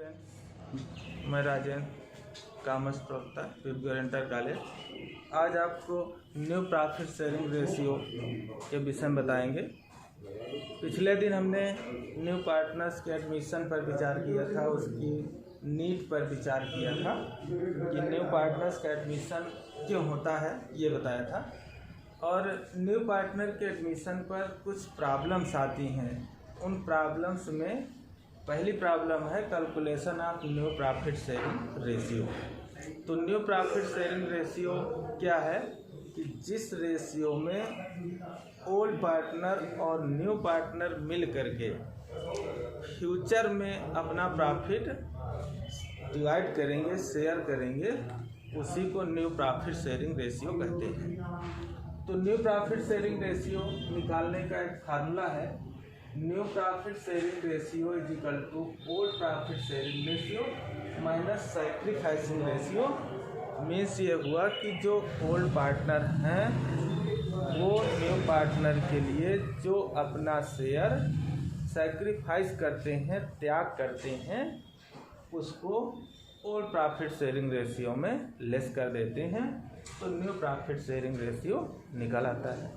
Friends, मैं Rajendra commerce प्रवक्ता guarantor college. आज आपको न्यू प्रॉफिट शेयरिंग रेशियो के विषय में बताएंगे। पिछले दिन हमने न्यू पार्टनर्स के एडमिशन पर विचार किया था, उसकी नीड पर विचार किया था कि न्यू पार्टनर्स का एडमिशन क्यों होता है, ये बताया था। और न्यू पार्टनर के एडमिशन पर कुछ प्रॉब्लम्स आती हैं। उन प्रॉब्लम्स में पहली प्रॉब्लम है calculation of new profit sharing ratio. तो न्यू प्रॉफिट शेयरिंग रेशियो क्या है कि जिस रेशियो में ओल्ड पार्टनर और न्यू पार्टनर मिल करके फ्यूचर में अपना प्रॉफिट डिवाइड करेंगे, शेयर करेंगे, उसी को न्यू प्रॉफिट शेयरिंग रेशियो कहते हैं। तो न्यू प्रॉफिट शेयरिंग रेशियो निकालने का एक फार्मूला है, new profit sharing ratio is equal to old profit sharing ratio minus sacrificing ratio. Means ये हुआ कि जो ओल्ड पार्टनर हैं वो न्यू पार्टनर के लिए जो अपना शेयर सैक्रिफाइस करते हैं, त्याग करते हैं, उसको ओल्ड प्रॉफिट शेयरिंग रेशियो में लेस कर देते हैं। तो न्यू प्रॉफिट शेयरिंग रेशियो निकल आता है।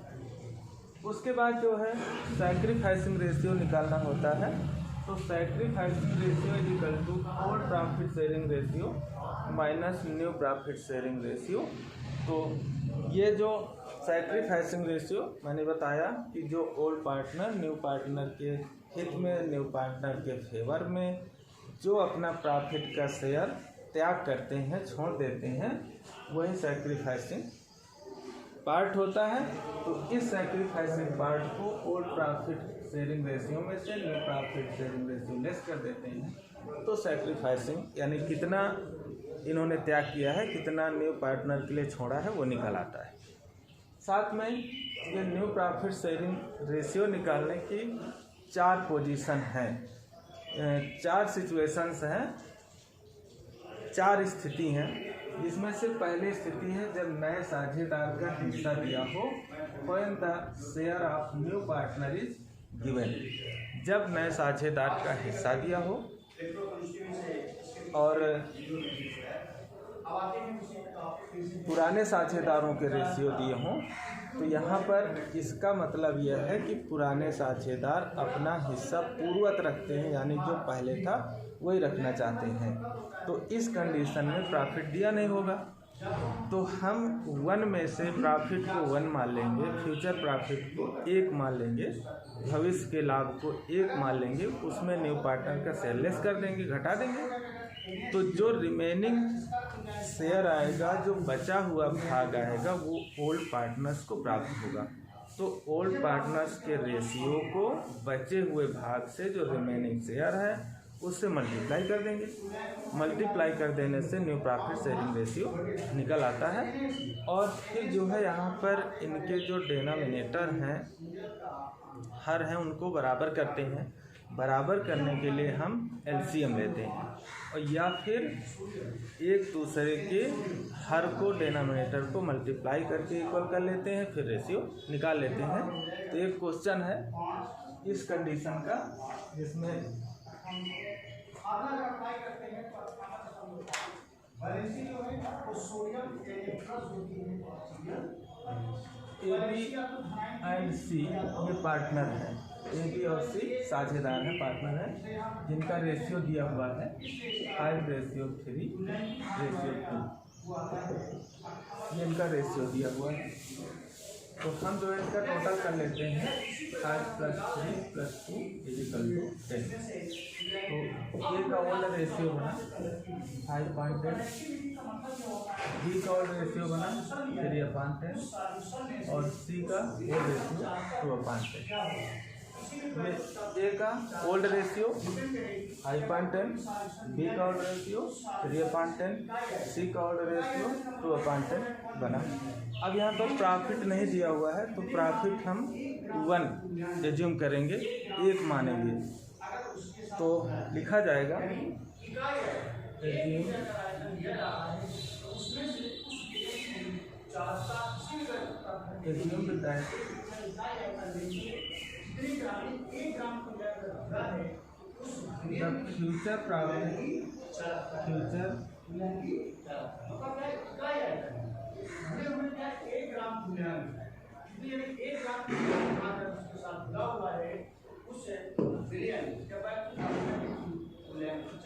उसके बाद जो है सैक्रिफाइसिंग रेशियो निकालना होता है। तो sacrificing ratio is equal to old profit sharing ratio minus new profit sharing ratio. तो ये जो सैक्रिफाइसिंग रेशियो मैंने बताया कि जो ओल्ड पार्टनर न्यू पार्टनर के हित में, न्यू पार्टनर के फेवर में जो अपना प्रॉफिट का शेयर त्याग करते हैं, छोड़ देते हैं, वही सैक्रिफाइसिंग पार्ट होता है। तो इस सैक्रिफाइसिंग पार्ट को ओल्ड प्रॉफिट शेयरिंग रेशियो में से new profit sharing ratio less कर देते हैं। तो सैक्रिफाइसिंग यानी कितना इन्होंने त्याग किया है, कितना न्यू पार्टनर के लिए छोड़ा है, वो निकल आता है। साथ में ये न्यू प्रॉफिट शेयरिंग रेशियो निकालने की 4 पोजीशन हैं, 4 सिचुएशंस हैं, 4 स्थिति हैं। इसमें से पहली स्थिति है जब नए साझेदार का हिस्सा दिया हो, when the share of new partner is given. जब नए साझेदार का हिस्सा दिया हो और पुराने साझेदारों के रेशियो दिए हों, तो यहाँ पर इसका मतलब यह है कि पुराने साझेदार अपना हिस्सा पूर्ववत रखते हैं, यानी जो पहले था वही रखना चाहते हैं। तो इस कंडीशन में प्रॉफिट दिया नहीं होगा। तो हम 1 में से प्रॉफिट को 1 मान लेंगे, फ्यूचर प्रॉफिट को 1 मान लेंगे, भविष्य के लाभ को 1 मान लेंगे, उसमें न्यू पार्टनर का शेयर लेस कर देंगे, घटा देंगे। तो जो रिमेनिंग शेयर आएगा, जो बचा हुआ भाग आएगा, वो ओल्ड पार्टनर्स को प्राप्त होगा। तो ओल्ड पार्टनर्स के रेशियो को बचे हुए भाग से जो रिमेनिंग शेयर है उससे मल्टीप्लाई कर देंगे। मल्टीप्लाई कर देने से न्यू प्रॉफिट शेयरिंग रेशियो निकल आता है। और फिर जो है यहाँ पर इनके जो डिनोमिनेटर हैं, हर हैं, उनको बराबर करते हैं। बराबर करने के लिए हम एलसीएम लेते हैं और या फिर एक दूसरे के हर को, डिनोमिनेटर को मल्टीप्लाई करके इक्वल कर लेते हैं, फिर रेशियो निकाल लेते हैं। तो एक क्वेश्चन है इस कंडीशन का, जिसमें ए बी एंड सी ये पार्टनर है, ए बी और सी साझेदार हैं, पार्टनर हैं, जिनका रेशियो दिया हुआ है 5:3:2। ये इनका रेशियो दिया हुआ है। तो हम जो है इसका टोटल कर लेते हैं, 5 + 3 + 2 = 10। तो ए का ओल्ड रेशियो बना 5/10, बी का ओल्ड रेशियो बना 3/10 और सी का ओल्ड रेशियो 2/10। ए का ओल्ड रेशियो 5/10, बी का ओल्ड रेशियो 3/10, सी का ओल्ड रेशियो 2/10 बना। अब यहाँ पर प्रॉफिट नहीं दिया हुआ है, तो प्रॉफिट हम 1 एज्यूम करेंगे, 1 मानेंगे। तो लिखा जाएगा assume the future profit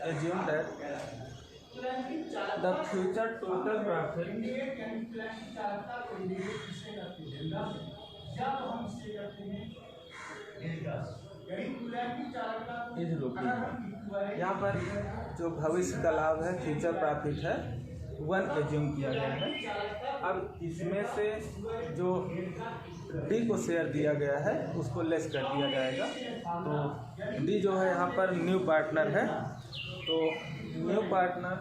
assume that the future total profit is rupees. यहाँ पर जो भविष्य का लाभ है, फ्यूचर प्रॉफिट है, 1 एज्यूम किया गया है। अब इसमें से जो डी को शेयर दिया गया है उसको लेस कर दिया जाएगा। तो डी जो है यहाँ पर न्यू पार्टनर है, तो न्यू पार्टनर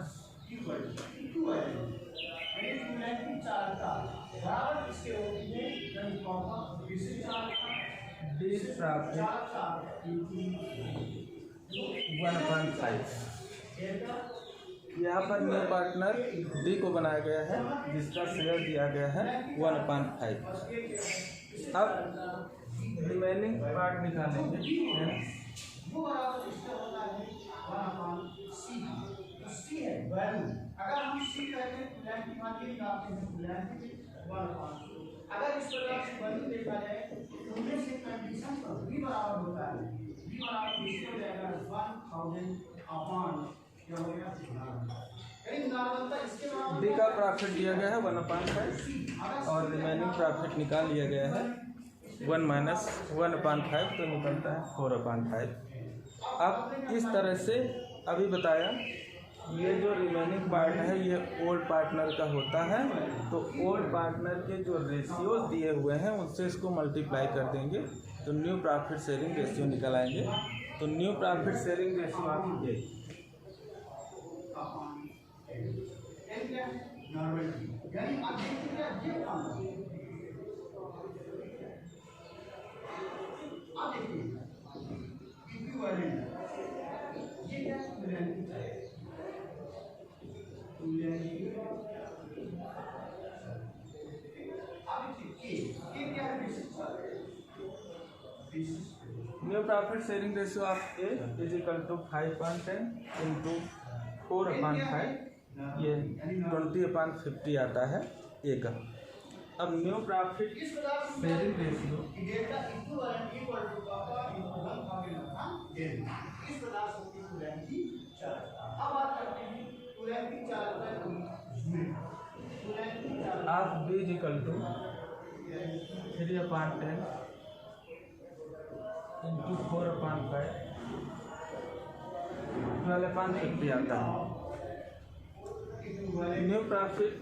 डी प्रॉफिट 1/5। यहाँ पर न्यू पार्टनर डी को बनाया गया है जिसका शेयर दिया गया है 1/5। अब रिमेनिंग पार्ट निकालेंगे। अगर हम सी कहते हैं अगर इस प्रकार से वैल्यू देखा जाए तो उनमें से कंडीशन पर v बराबर होता है, v बराबर इसको हो जाएगा 1000 अपॉन क्या हो गया डी का प्रॉफिट दिया गया है 1/5 और रिमेनिंग प्रॉफिट निकाल लिया गया है 1 माइनस 1/5 तो निकलता है 4/5। अब इस तरह से अभी बताया ये जो रिमेनिंग पार्ट है ये ओल्ड पार्टनर का होता है, तो ओल्ड पार्टनर के जो रेशियोज दिए हुए हैं उनसे इसको मल्टीप्लाई कर देंगे तो न्यू प्रॉफिट शेयरिंग रेशियो निकल आएंगे। तो न्यू प्रॉफिट शेयरिंग रेशियो आपकी new profit sharing ratio of A is equal to 5/10 into 4/5, ये 20/50 आता है ए का। अब new profit sharing ratio of B is equal to 3/10 into 4/5, 12/50 आता है। New profit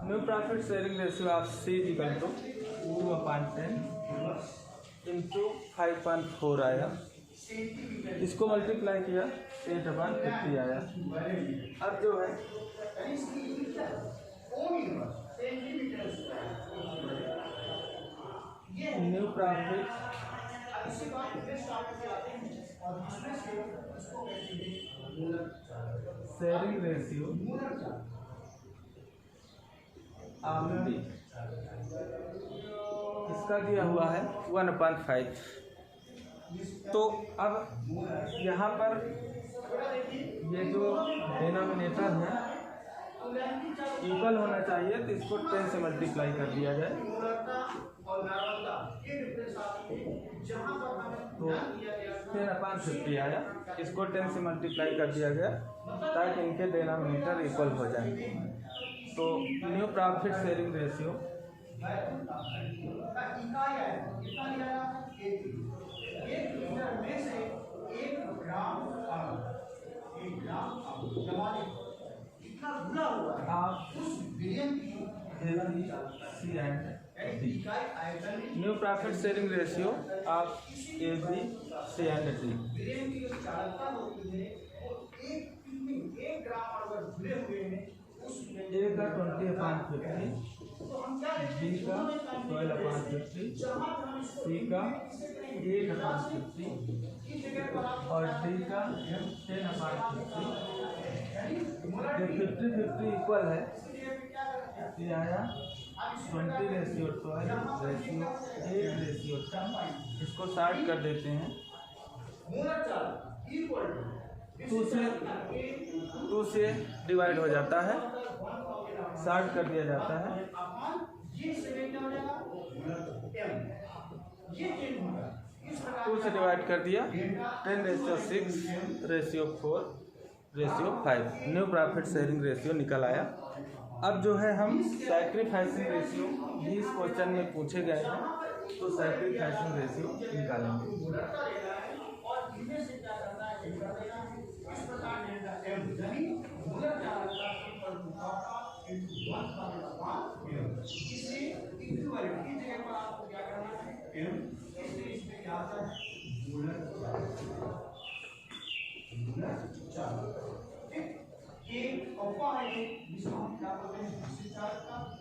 new profit sharing ratio of C is equal to 2/10 into 5/4 आया, इसको multiply किया 8/50 आया। अब जो है new profit sharing ratio of D, इसका दिया हुआ है 1/5। तो अब यहाँ पर ये जो डिनोमिनेटर है इक्वल होना चाहिए, तो इसको 10 से मल्टीप्लाई कर दिया जाए तो 10/50 आया, इसको 10 से मल्टीप्लाई कर दिया गया ताकि इनके डिनोमिनेटर इक्वल हो जाए। तो new profit sharing ratio new profit sharing ratio of A B C and D. A का 20/50, B का 12/50, C का 8/50 और D का 10/50। जब 50-50 इक्वल है ये आया 20:12:8:10। इसको 60 कर देते हैं, 2 से डिवाइड हो जाता है, 60 कर दिया जाता है। 2 से डिवाइड कर दिया, 10:6:4:5 न्यू प्रॉफिट शेयरिंग रेशियो निकल आया। अब जो है हम सैक्रिफाइसिंग रेशियो इस क्वेश्चन में पूछे गए हैं, तो सैक्रिफाइसिंग रेशियो निकालेंगे।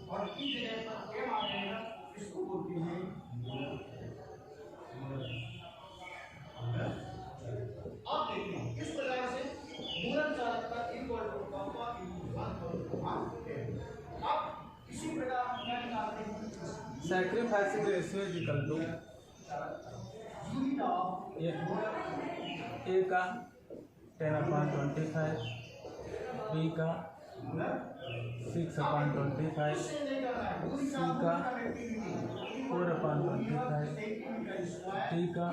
और की जगह पर m आ जाएगा, इसको बोलते हैं अब देखते हैं इस प्रकार से मूलक चालकता इक्वल टू गामा इनटू 1/1। अब इसी प्रकार हम क्या निकालते हैं, sacrificing ratio is equal to A का 10/25, B का 6/25, C का 4/25, D का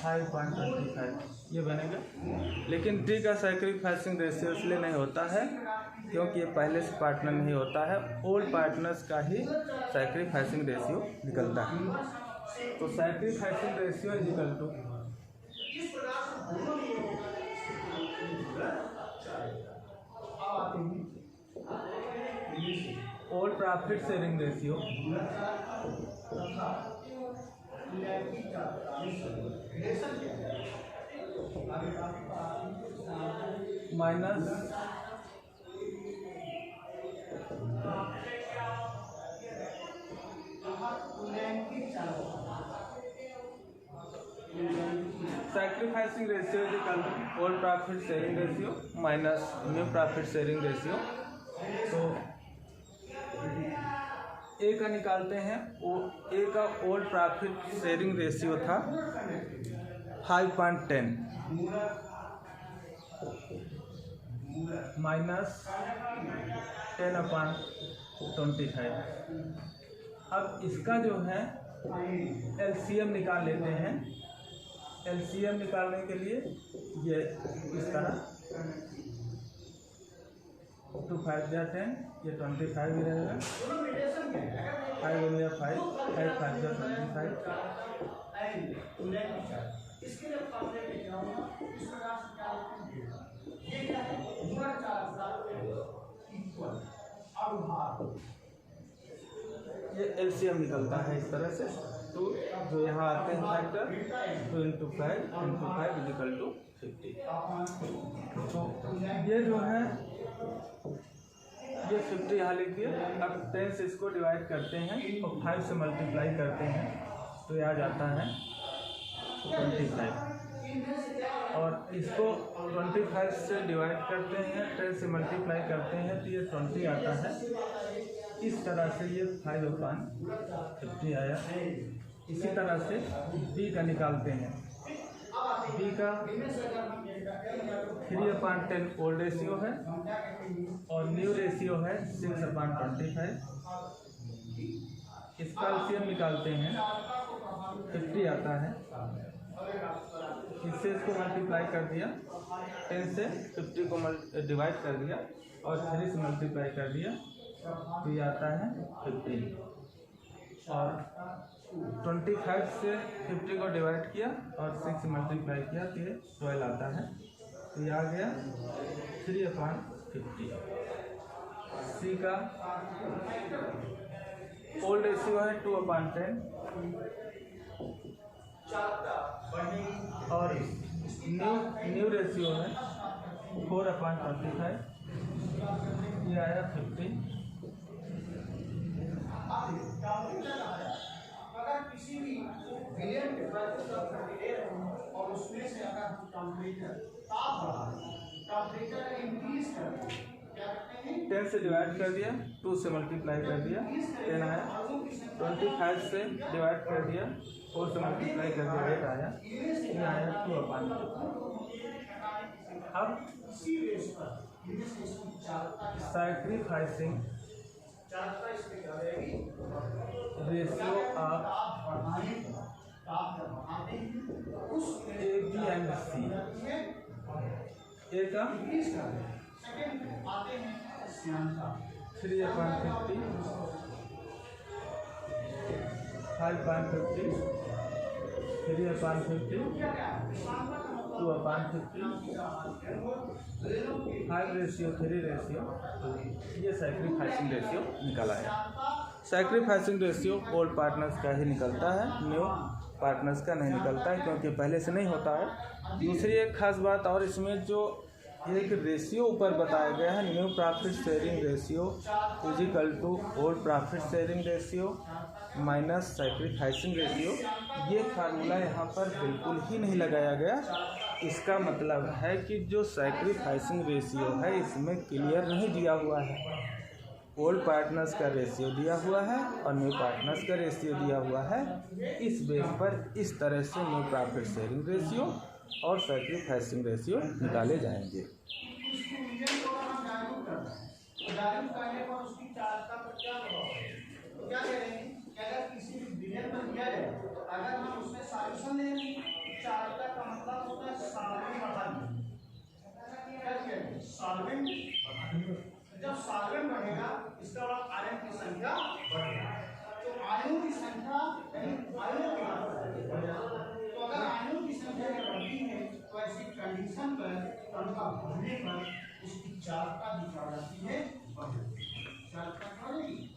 5/25, ये बनेगा। लेकिन D का सैक्रिफाइसिंग रेशियो इसलिए नहीं होता है क्योंकि ये पहले से पार्टनर नहीं होता है, ओल्ड पार्टनर्स का ही सैक्रिफाइसिंग रेशियो निकलता है। तो sacrificing ratio is equal to old profit sharing ratio minus sacrificing ratio is equal to old profit sharing ratio minus new profit sharing ratio. तो ए का निकालते हैं, ए का ओल्ड प्रॉफिट शेयरिंग रेशियो था 5.10 minus 10/25। अब इसका जो है एलसीएम निकाल लेते हैं। एलसीएम निकालने के लिए ये इस तरह 2 5 जा 10, ये 25 ही रहेगा, 5 × 5 5 5 जा 25। ये एलसीएम निकलता है इस तरह से। तो जो यहाँ आते हैं फैक्टर 2 × 5 × 5 = 50। तो ये जो है ये 50 यहाँ लिखिए। अब 10 से इसको डिवाइड करते हैं और 5 से मल्टीप्लाई करते हैं तो ये आ जाता है 25। और इसको 25 से डिवाइड करते हैं, 10 से मल्टीप्लाई करते हैं तो ये 20 आता है। इस तरह से ये 5/50 आया। इसी तरह से बी का निकालते हैं। बी का 3/10 ओल्ड रेशियो है और न्यू रेशियो है 6/25। इसका एलसीएम निकालते हैं, 50 आता है। इससे इसको मल्टीप्लाई कर दिया, 10 से 50 को डिवाइड कर दिया और 3 से मल्टीप्लाई कर दिया तो ये आता है 15। और 25 से 50 को डिवाइड किया और 6 से मल्टीप्लाई किया तो ये 12 आता है। तो ये आ गया 3/50। सी का ओल्ड रेशियो है 2/10 और न्यू रेशियो है 4/25, ये आया 50। अगर किसी भी विलियन और उसमें से अगर टेम्परेचर ताप बढ़ा, टेम्परेचर इंक्रीज कर, क्या करते हैं 10 से डिवाइड कर दिया, 2 से मल्टीप्लाई कर दिया, 10 आया। 25 से डिवाइड कर दिया, 4 से मल्टीप्लाई कर दिया, 8 आया। ये आया 2/50। अब sacrificing ratio of A B and C, A का 3/50, 5/50, 3/50, 2/50, 5:3 रेशियो। ये सैक्रिफाइसिंग रेशियो निकला है। सैक्रिफाइसिंग रेशियो ओल्ड पार्टनर्स का ही निकलता है, न्यू पार्टनर्स का नहीं निकलता है, क्योंकि पहले से नहीं होता है। दूसरी एक खास बात और, इसमें जो एक रेशियो ऊपर बताया गया है, new profit sharing ratio is equal to old profit sharing ratio minus sacrificing ratio, ये फार्मूला यहाँ पर बिल्कुल ही नहीं लगाया गया। इसका मतलब है कि जो सैक्रिफाइसिंग रेशियो है इसमें क्लियर नहीं दिया हुआ है। ओल्ड पार्टनर्स का रेशियो दिया हुआ है और न्यू पार्टनर्स का रेशियो दिया हुआ है। इस बेस पर इस तरह से न्यू प्रॉफिट शेयरिंग रेशियो और सैक्रिफाइसिंग रेशियो निकाले जाएंगे। अगर किसी भी विलियन पर दिया जाए, अगर हम उसमें सॉल्यूशन ले लें, चालकता का मतलब होता है सॉल्वेंट बढ़ा दें। सॉल्वेंट, जब सॉल्वेंट बढ़ेगा इसका मतलब आयन की संख्या बढ़ेगा। तो आयनों की संख्या आयनों की बात करें, तो अगर आयनों की संख्या बढ़ती है तो ऐसी कंडीशन पर उनका बढ़ने पर उसकी चालकता भी बढ़ जाती है, चालकता बढ़ेगी।